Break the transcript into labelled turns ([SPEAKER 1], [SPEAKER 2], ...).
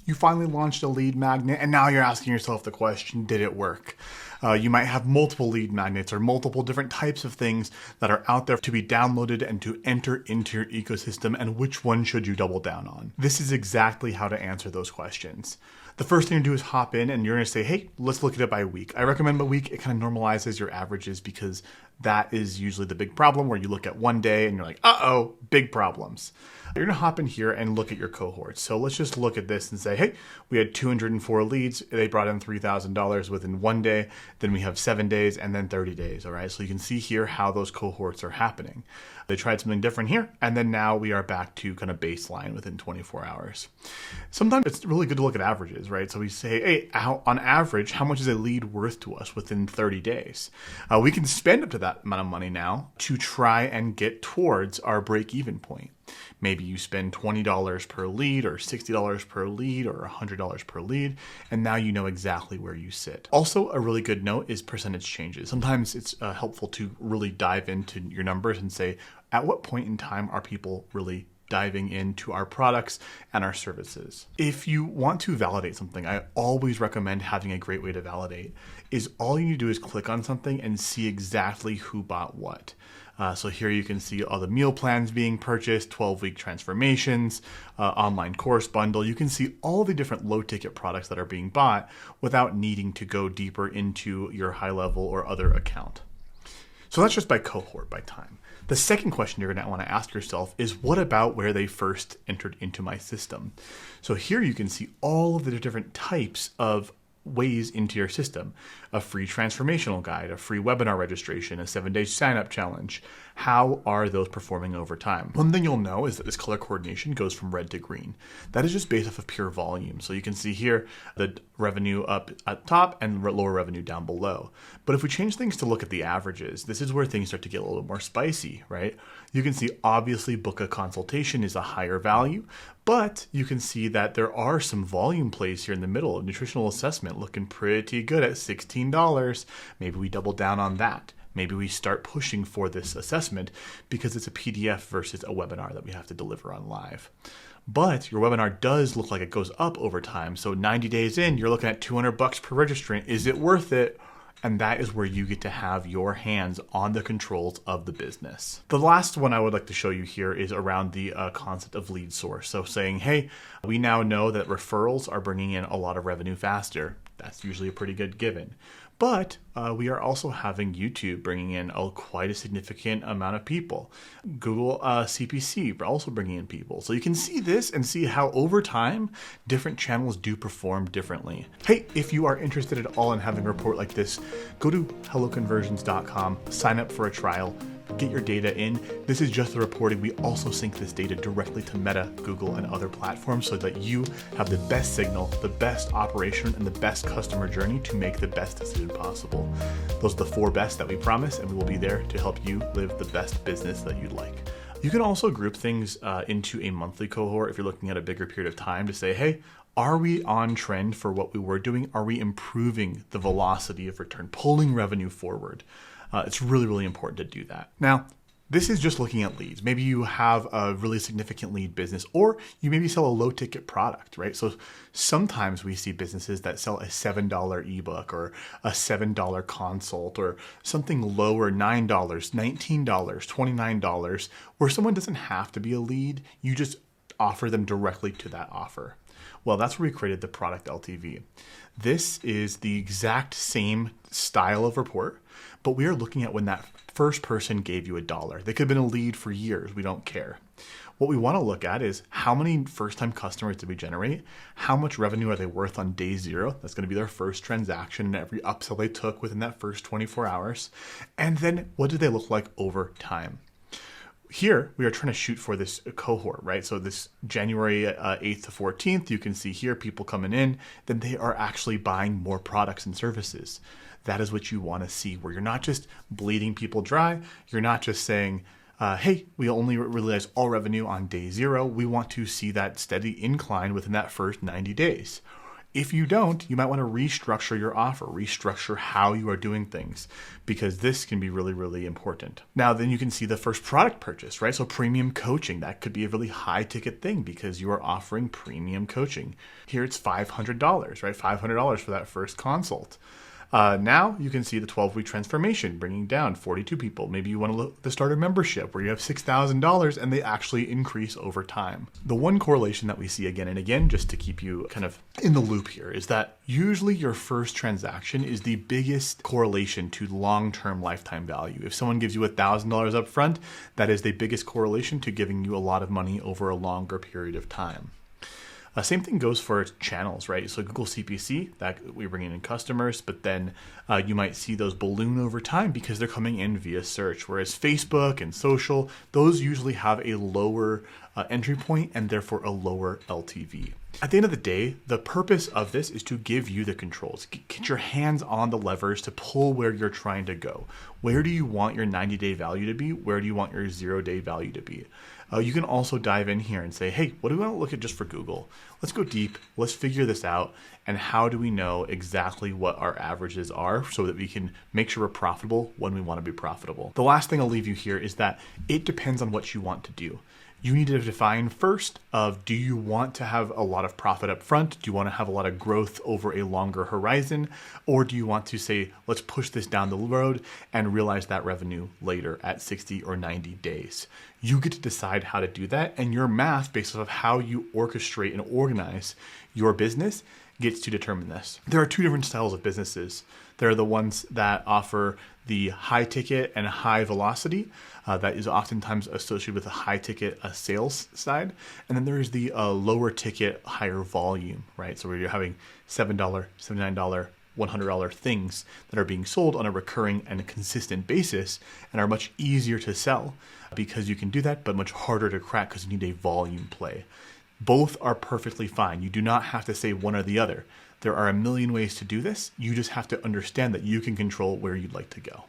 [SPEAKER 1] You finally launched a lead magnet and now you're asking yourself the question, did it work? You might have multiple lead magnets or multiple different types of things that are out there to be downloaded and to enter into your ecosystem, and which one should you double down on? This is exactly how to answer those questions. The first thing to do is hop in and you're going to say, hey, let's look at it by week. I recommend by week. It kind of normalizes your averages because that is usually the big problem where you look at one day and you're like, uh-oh, big problems. You're going to hop in here and look at your cohorts. So let's just look at this and say, hey, we had 204 leads. They brought in $3,000 within one day. Then we have 7 days and then 30 days. All right. So you can see here how those cohorts are happening. They tried something different here. And then now we are back to kind of baseline within 24 hours. Sometimes it's really good to look at averages, right? So we say, hey, on average, how much is a lead worth to us within 30 days? We can spend up to that amount of money now to try and get towards our break-even point. Maybe you spend $20 per lead or $60 per lead or $100 per lead, and now you know exactly where you sit. Also, a really good note is percentage changes. Sometimes it's helpful to really dive into your numbers and say, at what point in time are people really diving into our products and our services? If you want to validate something, I always recommend having a great way to validate is all you need to do is click on something and see exactly who bought what. So here you can see all the meal plans being purchased, 12-week transformations, online course bundle. You can see all the different low-ticket products that are being bought without needing to go deeper into your high-level or other account. So that's just by cohort, by time. The second question you're going to want to ask yourself is, what about where they first entered into my system? So here you can see all of the different types of ways into your system: a free transformational guide, a free webinar registration, a 7-day sign-up challenge. How are those performing over time? One thing you'll know is that this color coordination goes from red to green. That is just based off of pure volume. So you can see here the revenue up at top and lower revenue down below. But if we change things to look at the averages, this is where things start to get a little more spicy, right? You can see obviously book a consultation is a higher value, but you can see that there are some volume plays here in the middle. Nutritional assessment looking pretty good at $16. Maybe we double down on that. Maybe we start pushing for this assessment because it's a PDF versus a webinar that we have to deliver on live. But your webinar does look like it goes up over time. So 90 days in, you're looking at $200 per registrant. Is it worth it? And that is where you get to have your hands on the controls of the business. The last one I would like to show you here is around the concept of lead source. So saying, hey, we now know that referrals are bringing in a lot of revenue faster. That's usually a pretty good given. But we are also having YouTube bringing in quite a significant amount of people. Google CPC also bringing in people. So you can see this and see how over time, different channels do perform differently. Hey, if you are interested at all in having a report like this, go to helloconversions.com, sign up for a trial, get your data in. This is just the reporting. We also sync this data directly to Meta, Google, and other platforms so that you have the best signal, the best operation, and the best customer journey to make the best decision possible. Those are the 4 best that we promise, and we will be there to help you live the best business that you'd like. You can also group things into a monthly cohort if you're looking at a bigger period of time to say, hey, are we on trend for what we were doing? Are we improving the velocity of return, pulling revenue forward? It's really, really important to do that. Now, this is just looking at leads. Maybe you have a really significant lead business, or you maybe sell a low ticket product, right? So sometimes we see businesses that sell a $7 ebook or a $7 consult or something lower, $9, $19, $29, where someone doesn't have to be a lead. You just offer them directly to that offer. Well, that's where we created the product LTV. This is the exact same style of report, but we are looking at when that first person gave you $1. They could have been a lead for years. We don't care. What we want to look at is how many first-time customers did we generate? How much revenue are they worth on day 0? That's going to be their first transaction and every upsell they took within that first 24 hours. And then what do they look like over time? Here, we are trying to shoot for this cohort, right? So this January 8th to 14th, you can see here people coming in, then they are actually buying more products and services. That is what you want to see, where you're not just bleeding people dry. You're not just saying, hey, we only realize all revenue on day 0. We want to see that steady incline within that first 90 days. If you don't, you might want to restructure your offer, restructure how you are doing things, because this can be really, really important. Now, then you can see the first product purchase, right? So premium coaching, that could be a really high ticket thing because you are offering premium coaching. Here it's $500, right? $500 for that first consult. Now you can see the 12-week transformation, bringing down 42 people. Maybe you want to look at the starter membership where you have $6,000 and they actually increase over time. The one correlation that we see again and again, just to keep you kind of in the loop here, is that usually your first transaction is the biggest correlation to long-term lifetime value. If someone gives you $1,000 up front, that is the biggest correlation to giving you a lot of money over a longer period of time. Same thing goes for channels, right? So Google CPC, that we bring in customers, but then you might see those balloon over time because they're coming in via search. Whereas Facebook and social, those usually have a lower entry point and therefore a lower LTV. At the end of the day, the purpose of this is to give you the controls. Get your hands on the levers to pull where you're trying to go. Where do you want your 90-day value to be? Where do you want your 0-day value to be? You can also dive in here and say, hey, what do we want to look at just for Google? Let's go deep. Let's figure this out. And how do we know exactly what our averages are so that we can make sure we're profitable when we want to be profitable? The last thing I'll leave you here is that it depends on what you want to do. You need to define first of, do you want to have a lot of profit up front? Do you want to have a lot of growth over a longer horizon? Or do you want to say, let's push this down the road and realize that revenue later at 60 or 90 days? You get to decide how to do that, and your math based off of how you orchestrate and organize your business gets to determine this. There are two different styles of businesses. There are the ones that offer the high ticket and high velocity. That is oftentimes associated with a high ticket sales side. And then there is the lower ticket, higher volume, right? So where you're having $7, $79, $100 things that are being sold on a recurring and a consistent basis and are much easier to sell because you can do that, but much harder to crack because you need a volume play. Both are perfectly fine. You do not have to say one or the other. There are a million ways to do this. You just have to understand that you can control where you'd like to go.